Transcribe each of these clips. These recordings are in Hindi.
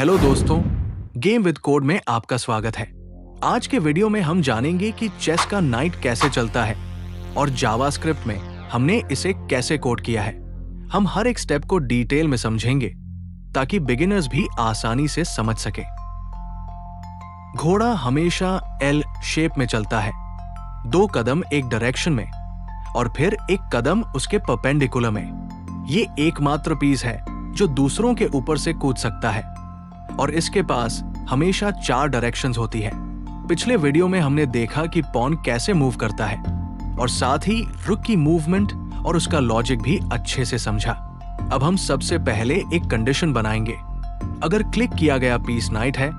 हेलो दोस्तों, गेम विद कोड में आपका स्वागत है। आज के वीडियो में हम जानेंगे कि चेस का नाइट कैसे चलता है और जावास्क्रिप्ट में हमने इसे कैसे कोड किया है। हम हर एक स्टेप को डिटेल में समझेंगे ताकि बिगिनर्स भी आसानी से समझ सके। घोड़ा हमेशा एल शेप में चलता है, 2 कदम एक डायरेक्शन में और फिर 1 कदम उसके परपेंडिकुलर में। ये एकमात्र पीस है जो दूसरों के ऊपर से कूद सकता है और इसके पास हमेशा 4 डायरेक्शंस होती है। पिछले वीडियो में हमने देखा कि पॉन कैसे मूव करता है और साथ ही रुक की मूवमेंट और उसका लॉजिक भी अच्छे से समझा। अब हम सबसे पहले एक कंडीशन बनाएंगे। अगर क्लिक किया गया पीस नाइट है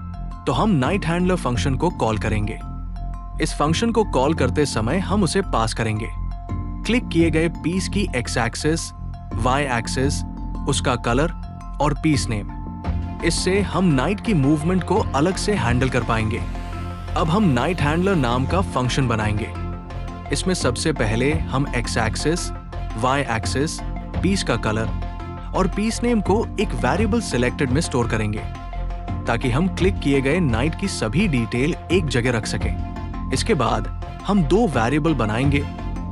तो हम नाइट हैंडलर फंक्शन को कॉल करेंगे। इस फंक्शन को कॉल करते समय हम उसे पास करेंगे क्लिक किए गए पीस की एक्स एक्सिस, वाई एक्सिस, उसका कलर और पीस नेम। इससे हम नाइट की मूवमेंट को अलग से हैंडल कर पाएंगे। अब हम नाइट हैंडलर नाम का फंक्शन बनाएंगे। इसमें सबसे पहले हम X axis, Y axis, piece का कलर और पीस नेम को एक वेरिएबल सिलेक्टेड में स्टोर करेंगे ताकि हम क्लिक किए गए नाइट की सभी डिटेल एक जगह रख सकें। इसके बाद हम 2 वेरिएबल बनाएंगे,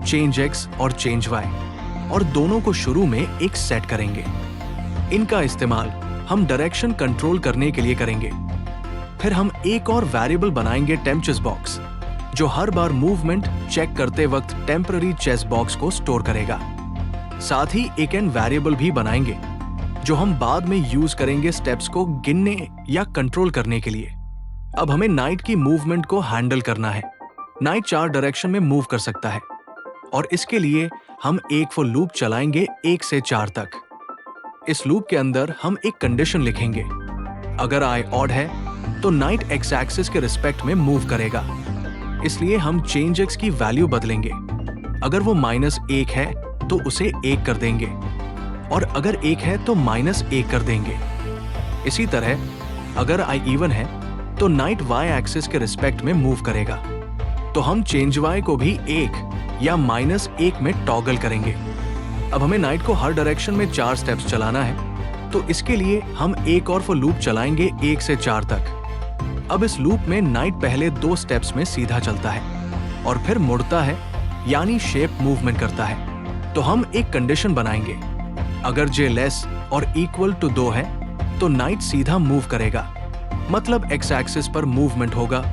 चेंज एक्स और चेंज वाई, और दोनों को शुरू में एक सेट करेंगे। इनका इस्तेमाल हम डायरेक्शन कंट्रोल करने के लिए करेंगे। फिर हम एक और वेरिएबल बनाएंगे, टेम्प चेस बॉक्स, जो हर बार मूवमेंट चेक करते वक्त टेम्पररी चेस बॉक्स को स्टोर करेगा। साथ ही एक एन वेरिएबल भी बनाएंगे जो हम बाद में यूज करेंगे स्टेप्स को गिनने या कंट्रोल करने के लिए। अब हमें नाइट की मूवमेंट को हैंडल करना है। नाइट 4 डायरेक्शन में मूव कर सकता है और इसके लिए हम एक फॉर लूप चलाएंगे 1 से 4 तक। इस लूप के अंदर हम एक कंडीशन लिखेंगे। अगर आई ऑड है तो नाइट एक्स एक्सिस के रिस्पेक्ट में मूव करेगा, इसलिए हम चेंज एक्स की वैल्यू बदलेंगे। अगर वो -1 है तो उसे 1 कर देंगे और अगर 1 है तो -1 कर देंगे। इसी तरह अगर आई इवन है तो नाइट वाई एक्सिस के रिस्पेक्ट में मूव करेगा, तो हम चेंज वाई को भी 1 या -1 में टॉगल करेंगे। अब हमें नाइट को हर डायरेक्शन में 4 स्टेप्स चलाना है, तो इसके लिए हम एक और फॉर लूप चलाएंगे 1 से 4 तक। अब इस लूप में नाइट पहले 2 स्टेप्स में सीधा चलता है और फिर मुड़ता है, यानी शेप मूवमेंट करता है। तो हम एक कंडीशन बनाएंगे। अगर जे लेस और इक्वल टू 2 है तो नाइट सीधा मूव करेगा, मतलब एक्स एक्सिस पर मूवमेंट होगा,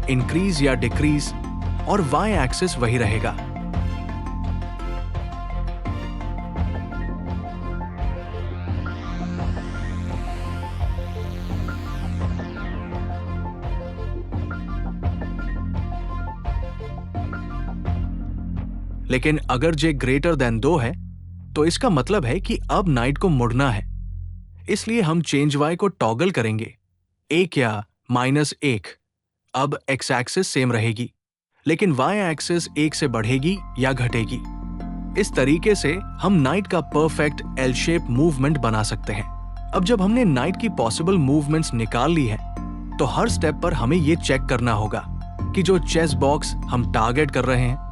इंक्रीज या डिक्रीज, और वाई एक्सिस वही रहेगा। लेकिन अगर जे ग्रेटर देन 2 है तो इसका मतलब है कि अब नाइट को मुड़ना है, इसलिए हम चेंज वाई को टॉगल करेंगे 1 या -1। अब एक्स एक्सिस सेम रहेगी लेकिन वाई एक्सिस 1 से बढ़ेगी या घटेगी। इस तरीके से हम नाइट का परफेक्ट एल शेप मूवमेंट बना सकते हैं। अब जब हमने नाइट की पॉसिबल मूवमेंट्स निकाल ली है तो हर स्टेप पर हमें यह चेक करना होगा कि जो चेस बॉक्स हम टारगेट कर रहे हैं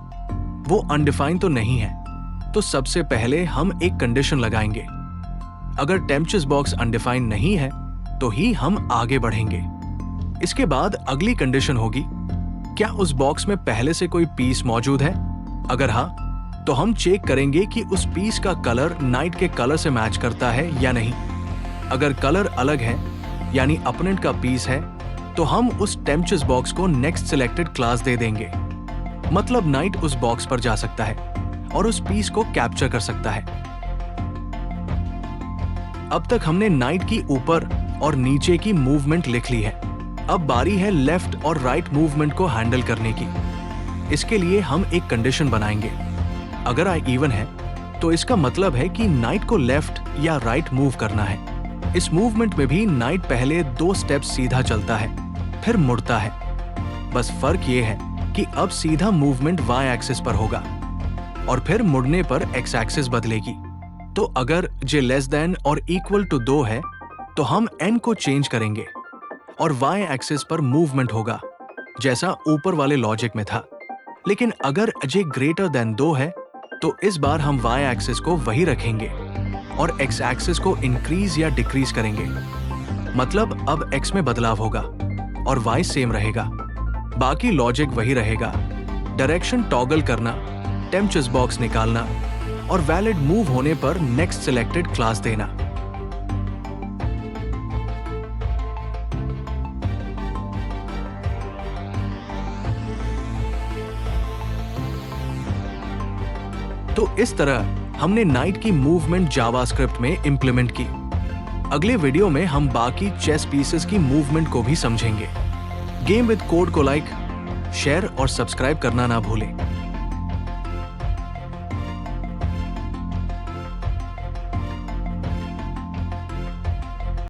वो अनडिफाइन तो नहीं है। तो सबसे पहले हम एक कंडीशन लगाएंगे। अगर टेम्प चेस बॉक्स अनडिफाइन नहीं है तो ही हम आगे बढ़ेंगे। इसके बाद अगली कंडीशन होगी, क्या उस बॉक्स में पहले से कोई पीस मौजूद है? अगर हाँ तो हम चेक करेंगे कि उस पीस का कलर नाइट के कलर से मैच करता है या नहीं। अगर कलर अलग है यानी अपोनेंट का पीस है तो हम उस टेम्प चेस बॉक्स को नेक्स्ट सिलेक्टेड क्लास दे देंगे, मतलब नाइट उस बॉक्स पर जा सकता है और उस पीस को कैप्चर कर सकता है। अब तक हमने नाइट की ऊपर और नीचे की मूवमेंट लिख ली है। अब बारी है लेफ्ट और राइट मूवमेंट को हैंडल करने की। इसके लिए हम एक कंडीशन बनाएंगे। अगर आई इवन है तो इसका मतलब है कि नाइट को लेफ्ट या राइट मूव करना है। इस मूवमेंट में भी नाइट पहले 2 स्टेप्स सीधा चलता है, फिर मुड़ता है। बस फर्क ये है कि अब सीधा मूवमेंट वाई एक्सिस पर होगा और फिर मुड़ने पर एक्स एक्सिस बदलेगी। तो अगर जे लेस देन और इक्वल टू 2 है तो हम एन को चेंज करेंगे और वाई एक्सिस पर मूवमेंट होगा, जैसा ऊपर वाले लॉजिक में था। लेकिन अगर जे ग्रेटर देन 2 है तो इस बार हम वाई एक्सिस को वही रखेंगे और एक्स एक्सिस को इंक्रीज या डिक्रीज करेंगे। मतलब अब x में बदलाव होगा और y सेम रहेगा। बाकी लॉजिक वही रहेगा, डायरेक्शन टॉगल करना, टेम्प चेस बॉक्स निकालना और वैलिड मूव होने पर नेक्स्ट सिलेक्टेड क्लास देना। तो इस तरह हमने नाइट की मूवमेंट जावास्क्रिप्ट में इंप्लीमेंट की। अगले वीडियो में हम बाकी चेस पीसेस की मूवमेंट को भी समझेंगे। गेम विद कोड को लाइक, शेयर और सब्सक्राइब करना ना भूलें।